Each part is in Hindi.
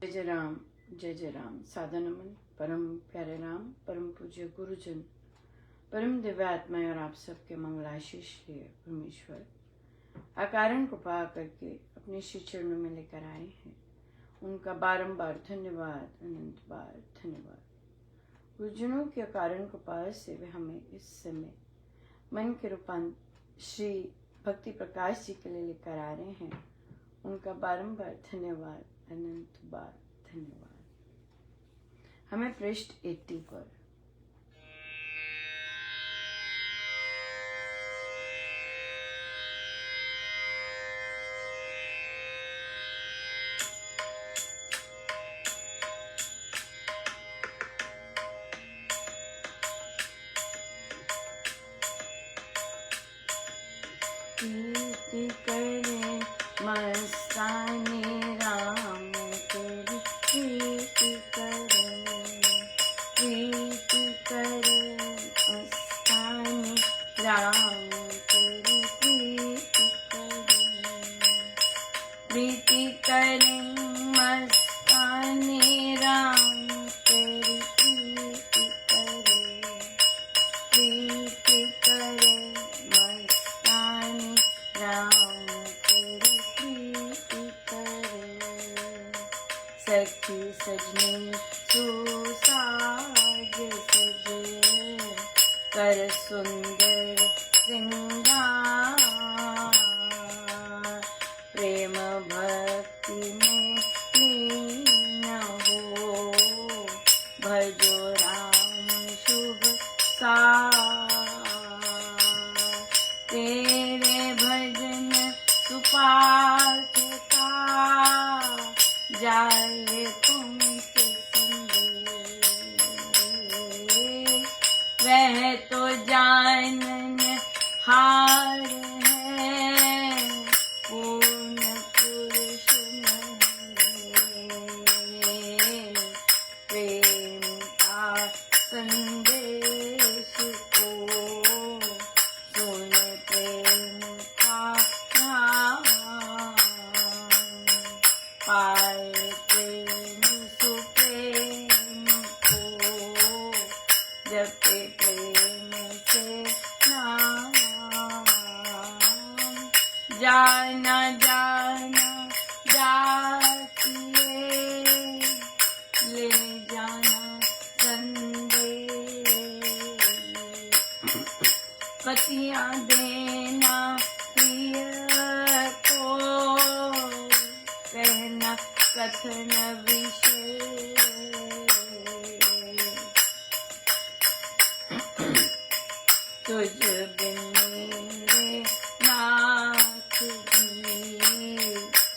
जय जय राम। सादा नमन परम प्यारे राम, परम पूज्य गुरुजन, परम दिव्य आत्माएं और आप सबके मंगलाशीष लिए परमेश्वर अकारण कृपा करके अपने श्री चरणों में लेकर आए हैं। उनका बारंबार धन्यवाद, अनंत बार धन्यवाद। गुरुजनों के अकारण कृपा से वे हमें इस समय मन के रूपांतर श्री भक्ति प्रकाश जी के लिए लेकर आ रहे हैं। उनका बारंबार धन्यवाद, अनंत बार धन्यवाद। हमें पृष्ठ 80 पर कीर्ति करें मस्ताने राम तेरी, कीर्ति करें मस्ताने राम तेरी, प्रीति करें मस्ताने राम तेरी, प्रीति करें मस्ताने राम तेरी, प्रीति करें। सखी सजनी सुसाज सजे कर सुंदर श्रृंगार, प्रेम भक्ति में लीन हो भजो राम शुभ सार। तेरे भजन सुपाठ का जाए तुमसे संदेश, वह तो जानन हार है पूर्ण पुरुष नहीं, प्रेम का संदेश को सुन प्रेम का नाम, पाए प्रेम सुप्रेम को जपे प्रेम से नाम। जाना जाना जातिए ले जाना संदेश, पतियाँ देना प्रिय को कहना कथन विशेष, तुझ बिन मेरे नाथ जी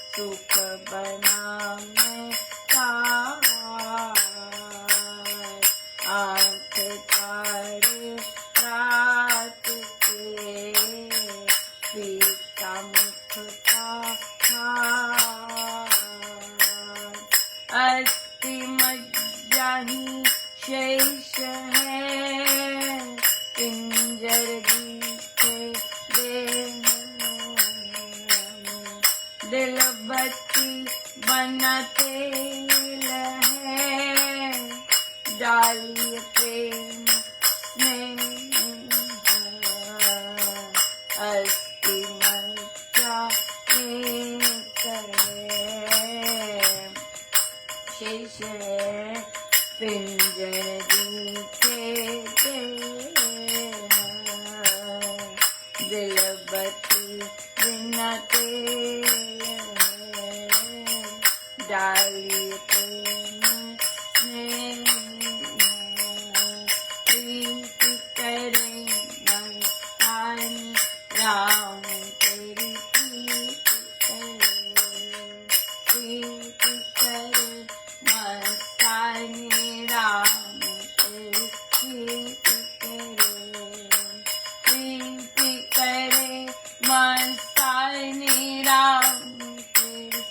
सुख बना मैं तार, आँख तारे रात के पीता मुख का खार, अस्थि मज्जा ही शेष है पिंजर दीखे देह में, दिल बत्ती बना तेल है डाली प्रेम स्नेह, अस्थि मज्जा एक है शेष है पिंजर दीखे दिल बत्ती बिना तेल डाली प्रेम स्नेह, प्रीति करें मस्ताने राम तेरी, प्रीति करें मस्ताने राम तेरी, प्रीति करे मस्ताने राम तेरी,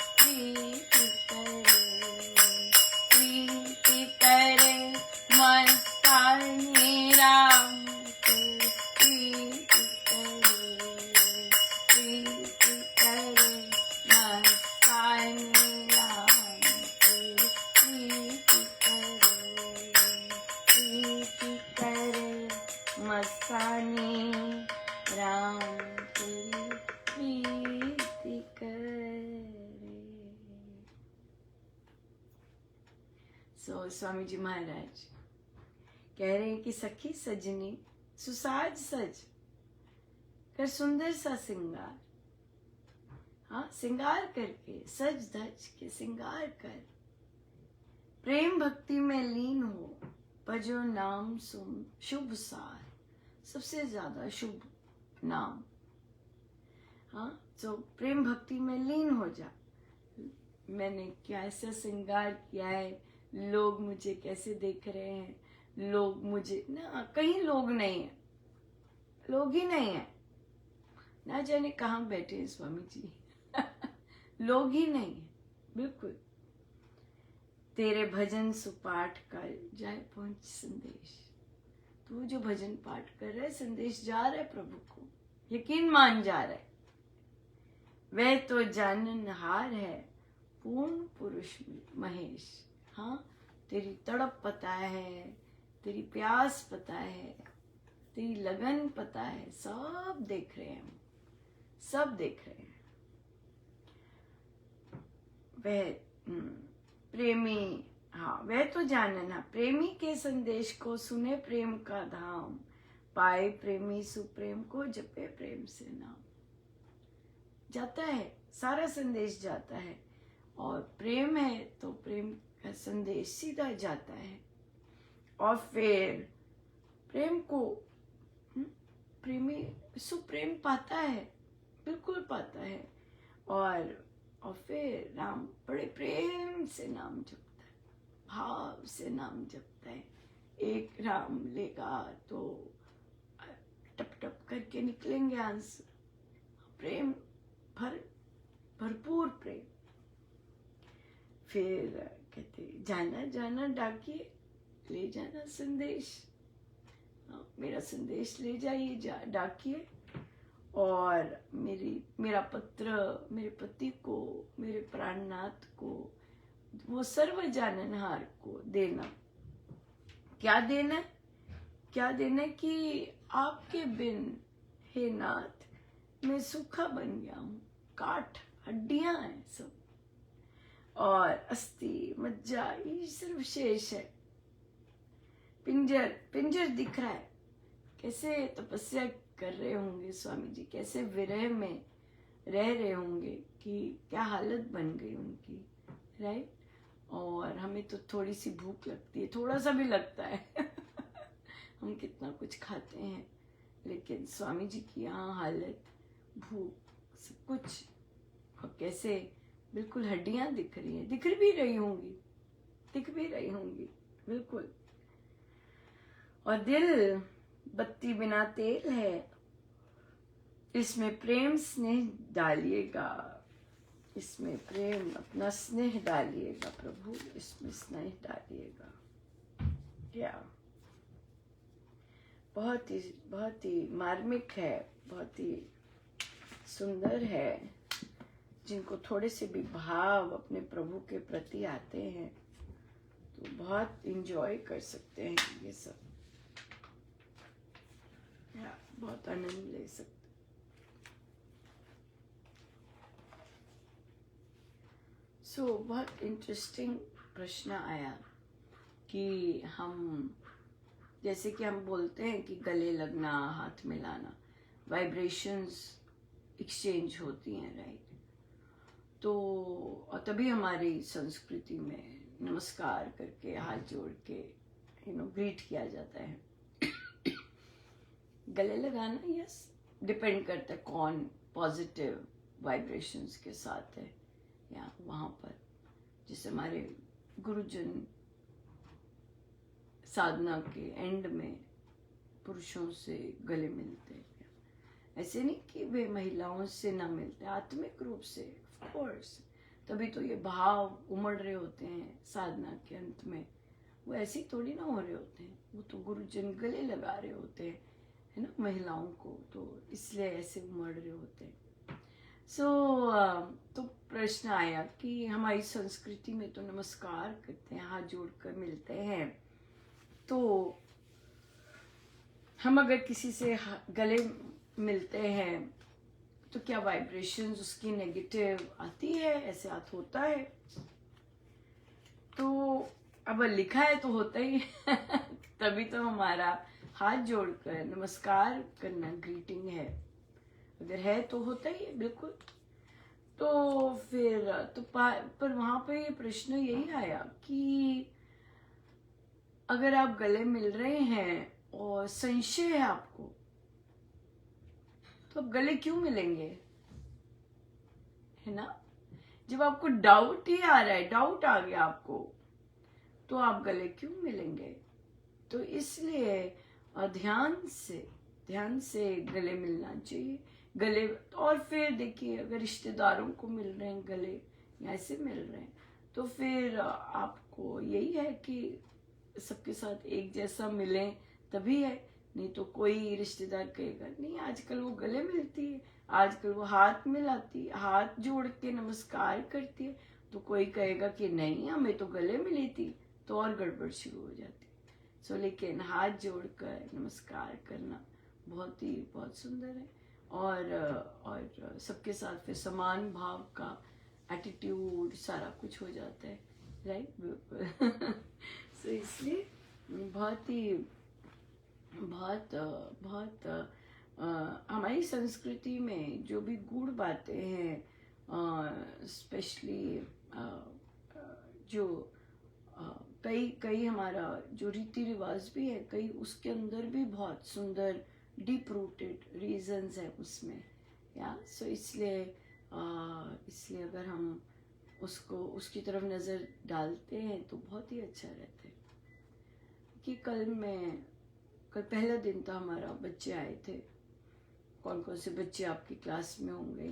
प्रीति करे मस्ताने राम तेरी, प्रीति करे मस्ताने राम तेरी, स्वामी जी महाराज कह रहे हैं कि सखी सजनी सुसाज सज कर सुंदर सा सिंगार, हाँ सिंगार करके सज धज के सिंगार कर, प्रेम भक्ति में लीन हो भजो नाम सुम शुभ सार, सबसे ज्यादा शुभ नाम। हाँ तो प्रेम भक्ति में लीन हो जा। मैंने क्या ऐसा श्रृंगार किया है, लोग मुझे कैसे देख रहे हैं, लोग मुझे ना, कहीं लोग नहीं है, लोग ही नहीं है, ना जाने कहाँ बैठे हैं स्वामी जी लोग ही नहीं है बिल्कुल। तेरे भजन सुपाठ कर जाए पहुंच संदेश, तू जो भजन पाठ कर रहा है संदेश जा रहा है प्रभु को, यकीन मान जा रहा है। वह तो जाननहार है पूर्ण पुरुष महेश, हाँ तेरी तड़प पता है, तेरी प्यास पता है, तेरी लगन पता है, सब देख रहे हैं, सब देख रहे हैं। वह प्रेमी, हाँ वह तो जानना, प्रेमी के संदेश को सुने प्रेम का धाम, पाए प्रेमी सुप्रेम को जपे प्रेम से नाम। जाता है, सारा संदेश जाता है, और प्रेम है तो प्रेम का संदेश सीधा जाता है। और फिर प्रेम को प्रेमी सुप्रेम पाता है, बिल्कुल पाता है। और फिर राम बड़े प्रेम से नाम जपता है, भाव से नाम जपता है। एक राम लेगा तो टप टप करके निकलेंगे आंसू, प्रेम भरपूर प्रेम। फिर कहते जाना जाना डाकिए, ले जाना संदेश, मेरा संदेश ले जाइए डाकिए, और मेरा पत्र मेरे पति को, मेरे प्राणनाथ को, वो सर्व जाननहार को देना। क्या देना? क्या देना कि आपके बिन हे नाथ मैं सूखा बन गया हूँ, काठ हड्डियां हैं सब, और अस्थि मज्जा ये सिर्फ शेष है। पिंजर दिख रहा है। कैसे तपस्या कर रहे होंगे स्वामी जी, कैसे विरह में रह रहे होंगे, कि क्या हालत बन गई उनकी, राइट। और हमें तो थोड़ी सी भूख लगती है, थोड़ा सा भी लगता है हम कितना कुछ खाते हैं, लेकिन स्वामी जी की यहाँ हालत, भूख, सब कुछ, और कैसे बिल्कुल हड्डियां दिख रही हैं, दिख भी रही होंगी बिल्कुल। और दिल बत्ती बिना तेल है, इसमें प्रेम स्नेह डालिएगा, इसमें प्रेम अपना स्नेह डालिएगा प्रभु, इसमें स्नेह डालिएगा। क्या बहुत ही मार्मिक है, बहुत ही सुंदर है। जिनको थोड़े से भी भाव अपने प्रभु के प्रति आते हैं तो बहुत इंजॉय कर सकते हैं ये सब, या बहुत आनंद ले सकते। बहुत इंटरेस्टिंग प्रश्न आया कि हम, जैसे कि हम बोलते हैं कि गले लगना, हाथ मिलाना, वाइब्रेशंस एक्सचेंज होती हैं, राइट। तो और तभी हमारी संस्कृति में नमस्कार करके हाथ जोड़ के ग्रीट किया जाता है। गले लगाना, यस, डिपेंड करता है कौन पॉजिटिव वाइब्रेशंस के साथ है, या वहाँ पर जैसे हमारे गुरुजन साधना के एंड में पुरुषों से गले मिलते हैं, ऐसे नहीं कि वे महिलाओं से ना मिलते, आत्मिक रूप से ऑफ कोर्स, तभी तो ये भाव उमड़ रहे होते हैं साधना के अंत में। वो ऐसी थोड़ी ना हो रहे होते हैं, वो तो गुरुजन गले लगा रहे होते हैं, है ना, महिलाओं को, तो इसलिए ऐसे उमड़ रहे होते हैं। तो प्रश्न आया कि हमारी संस्कृति में तो नमस्कार करते हैं, हाथ जोड़कर मिलते हैं, तो हम अगर किसी से गले मिलते हैं तो क्या वाइब्रेशंस उसकी नेगेटिव आती है? ऐसे होता है। तो अब बराबर लिखा है तो होता ही है। तभी तो हमारा हाथ जोड़कर नमस्कार करना ग्रीटिंग है, अगर है तो होता ही है बिल्कुल। तो फिर तो पर वहां पे प्रश्न यही आया कि अगर आप गले मिल रहे हैं और संशय है आपको, तो आप गले क्यों मिलेंगे, है ना? जब आपको डाउट ही आ रहा है, डाउट आ गया आपको, तो आप गले क्यों मिलेंगे? तो इसलिए ध्यान से गले मिलना चाहिए। गले, और फिर देखिए अगर रिश्तेदारों को मिल रहे हैं गले या ऐसे मिल रहे हैं, तो फिर आपको यही है कि सबके साथ एक जैसा मिले तभी है। नहीं तो कोई रिश्तेदार कहेगा नहीं, आजकल वो गले मिलती है, आजकल वो हाथ मिलाती है, हाथ जोड़ के नमस्कार करती है, तो कोई कहेगा कि नहीं हमें तो गले मिली थी, तो और गड़बड़ शुरू हो जाती। लेकिन हाथ जोड़कर नमस्कार करना बहुत सुंदर है। और सबके साथ फिर समान भाव का एटीट्यूड सारा कुछ हो जाता है, राइट? बिल्कुल। सो इसलिए बहुत हमारी संस्कृति में जो भी गूढ़ बातें हैं, स्पेशली जो कई हमारा जो रीति रिवाज भी है, कई उसके अंदर भी बहुत सुंदर डीप रूटेड रीजंस है उसमें, या सो इसलिए अगर हम उसकी तरफ नज़र डालते हैं तो बहुत ही अच्छा रहता है। कि कल पहला दिन था हमारा, बच्चे आए थे, कौन कौन से बच्चे आपकी क्लास में होंगे,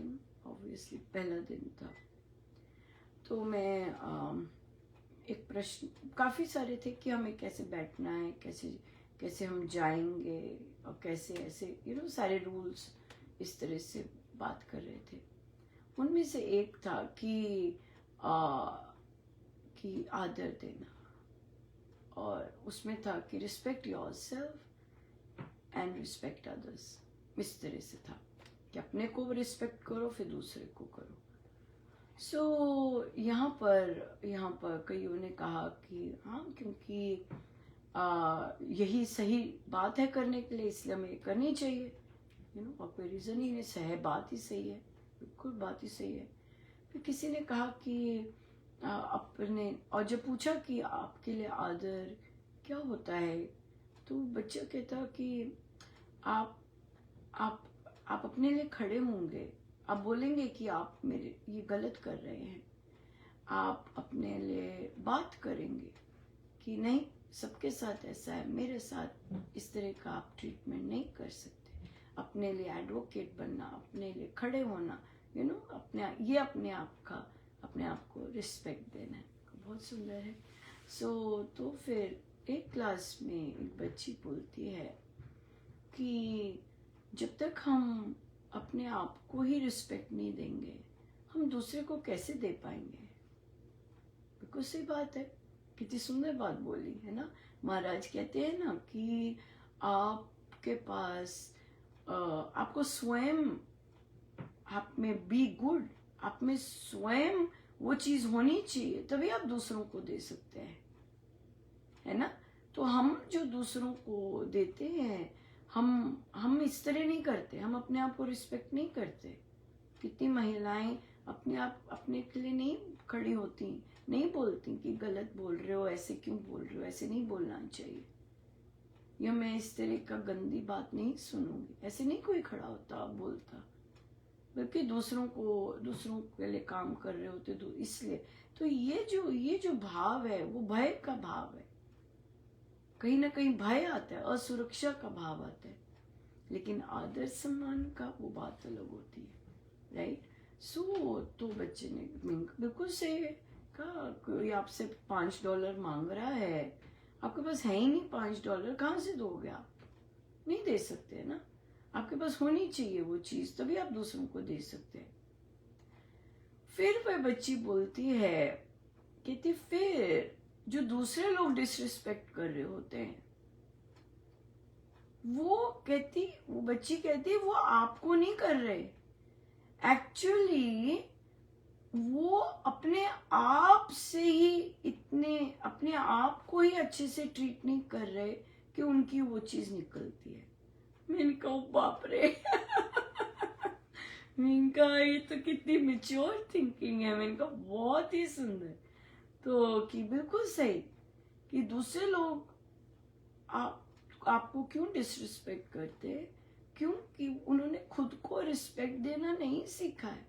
ऑब्वियसली पहला दिन था। तो मैं एक प्रश्न, काफ़ी सारे थे कि हमें कैसे बैठना है, कैसे हम जाएंगे, और कैसे ऐसे सारे रूल्स इस तरह से बात कर रहे थे। उनमें से एक था कि आदर देना, और उसमें था कि respect yourself and respect others. इस तरह से था कि अपने को रिस्पेक्ट करो फिर दूसरे को करो। यहाँ पर कईयों ने कहा कि हाँ, क्योंकि यही सही बात है करने के लिए, इसलिए हमें करनी चाहिए, और कोई रीज़न ही नहीं, बात ही सही है, बिल्कुल बात ही सही है। फिर किसी ने कहा कि अपने, और जब पूछा कि आपके लिए आदर क्या होता है, तो बच्चा कहता कि आप अपने लिए खड़े होंगे, आप बोलेंगे कि आप मेरे ये गलत कर रहे हैं, आप अपने लिए बात करेंगे कि नहीं सबके साथ ऐसा है, मेरे साथ इस तरह का आप ट्रीटमेंट नहीं कर सकते। अपने लिए एडवोकेट बनना, अपने लिए खड़े होना, अपने आप को रिस्पेक्ट देना है। बहुत सुंदर है। तो फिर एक क्लास में एक बच्ची बोलती है कि जब तक हम अपने आप को ही रिस्पेक्ट नहीं देंगे, हम दूसरे को कैसे दे पाएंगे? बिल्कुल सही बात है, कितनी सुंदर बात बोली है ना। महाराज कहते हैं ना कि आपके पास आपको स्वयं, आप में बी गुड, आप में स्वयं वो चीज होनी चाहिए, तभी आप दूसरों को दे सकते हैं, है ना। तो हम जो दूसरों को देते हैं, हम इस तरह नहीं करते, हम अपने आप को रिस्पेक्ट नहीं करते। कितनी महिलाएं अपने के लिए नहीं खड़ी होती, नहीं बोलती कि गलत बोल रहे हो, ऐसे क्यों बोल रहे हो, ऐसे नहीं बोलना चाहिए, या मैं इस तरह का गंदी बात नहीं सुनूंगी, ऐसे नहीं कोई खड़ा होता बोलता, बल्कि दूसरों के लिए काम कर रहे होते। तो इसलिए तो ये जो भाव है वो भय का भाव है, कहीं ना कहीं भय आता है, असुरक्षा का भाव आता है, लेकिन आदर सम्मान का वो बात अलग होती है, राइट। तो बच्चे ने बिल्कुल सही कहा, कोई आपसे $5 मांग रहा है, आपके पास है ही नहीं $5, कहाँ से दोगे आप? नहीं दे सकते ना, आपके पास होनी चाहिए वो चीज, तभी आप दूसरों को दे सकते हैं। फिर वह बच्ची बोलती है, कहती फिर जो दूसरे लोग डिसरिस्पेक्ट कर रहे होते हैं, वो बच्ची कहती वो आपको नहीं कर रहे, एक्चुअली वो अपने आप से ही अपने अपने आप को ही अच्छे से ट्रीट नहीं कर रहे कि उनकी वो चीज निकलती है। मैंने कहा "ओ बाप रे" मैंने कहा ये तो कितनी मेच्योर थिंकिंग है। मैंने कहा बहुत ही सुंदर। तो कि बिल्कुल सही कि दूसरे लोग आपको क्यों डिसरिस्पेक्ट करते हैं, क्योंकि उन्होंने खुद को रिस्पेक्ट देना नहीं सीखा है।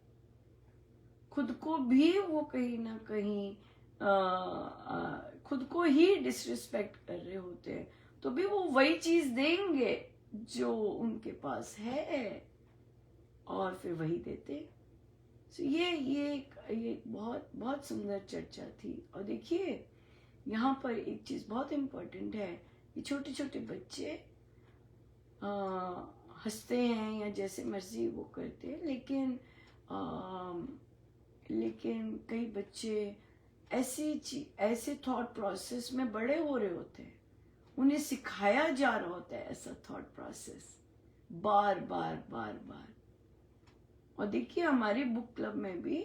खुद को भी वो कहीं ना कहीं खुद को ही डिसरिस्पेक्ट कर रहे होते हैं, तो भी वो वही चीज देंगे जो उनके पास है और फिर वही देते। So ये बहुत बहुत सुंदर चर्चा थी। और देखिए यहाँ पर एक चीज बहुत इम्पोर्टेंट है कि छोटे छोटे बच्चे हंसते हैं या जैसे मर्जी वो करते हैं, लेकिन कई बच्चे ऐसे थॉट प्रोसेस में बड़े हो रहे होते हैं, उन्हें सिखाया जा रहा होता है ऐसा थॉट प्रोसेस बार बार बार बार। और देखिए हमारे बुक क्लब में भी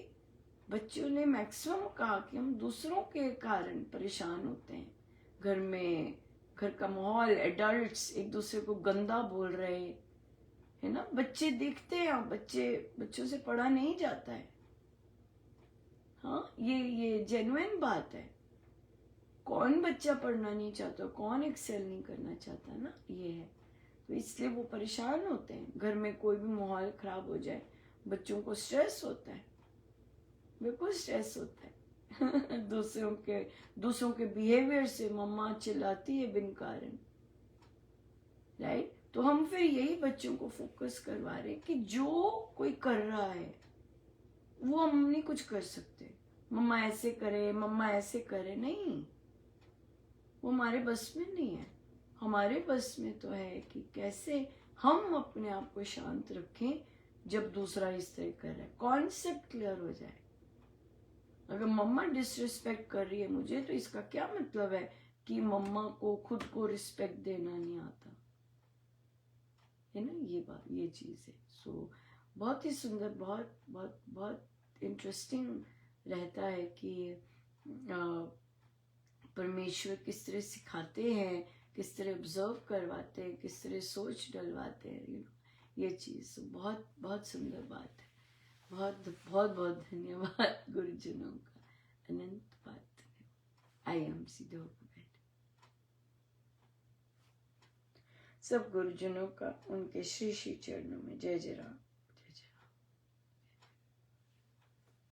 बच्चों ने मैक्सिमम कहा कि हम दूसरों के कारण परेशान होते हैं। घर में, घर का माहौल, एडल्ट्स एक दूसरे को गंदा बोल रहे है ना। बच्चे देखते हैं, बच्चों से पढ़ा नहीं जाता है। हाँ, ये जेन्युइन बात है। कौन बच्चा पढ़ना नहीं चाहता, कौन एक्सेल नहीं करना चाहता ना, ये है। तो इसलिए वो परेशान होते हैं। घर में कोई भी माहौल खराब हो जाए, बच्चों को स्ट्रेस होता है, बिल्कुल स्ट्रेस होता है दूसरों के बिहेवियर से। मम्मा चिल्लाती है बिन कारण, राइट। तो हम फिर यही बच्चों को फोकस करवा रहे कि जो कोई कर रहा है वो हम नहीं कुछ कर सकते। मम्मा ऐसे करे, मम्मा ऐसे करे, नहीं, वो हमारे बस में नहीं है। हमारे बस में तो है कि कैसे हम अपने आप को शांत रखें जब दूसरा इस तरह कर रहा है। कॉन्सेप्ट क्लियर हो जाए। अगर मम्मा डिसरिस्पेक्ट कर रही है मुझे, तो इसका क्या मतलब है कि मम्मा को खुद को रिस्पेक्ट देना नहीं आता है ना। ये बात, ये चीज है। सो बहुत ही सुंदर, बहुत बहुत बहुत इंटरेस्टिंग रहता है कि परमेश्वर किस तरह सिखाते हैं, किस तरह ऑब्जर्व करवाते हैं, किस तरह सोच डलवाते हैं, ये चीज बहुत बहुत सुंदर बात है। बहुत बहुत बहुत धन्यवाद गुरुजनों का, अनंत बात। आई एम सीधे होकर बैठे। सब गुरुजनों का उनके श्री श्री चरणों में जय जय राम।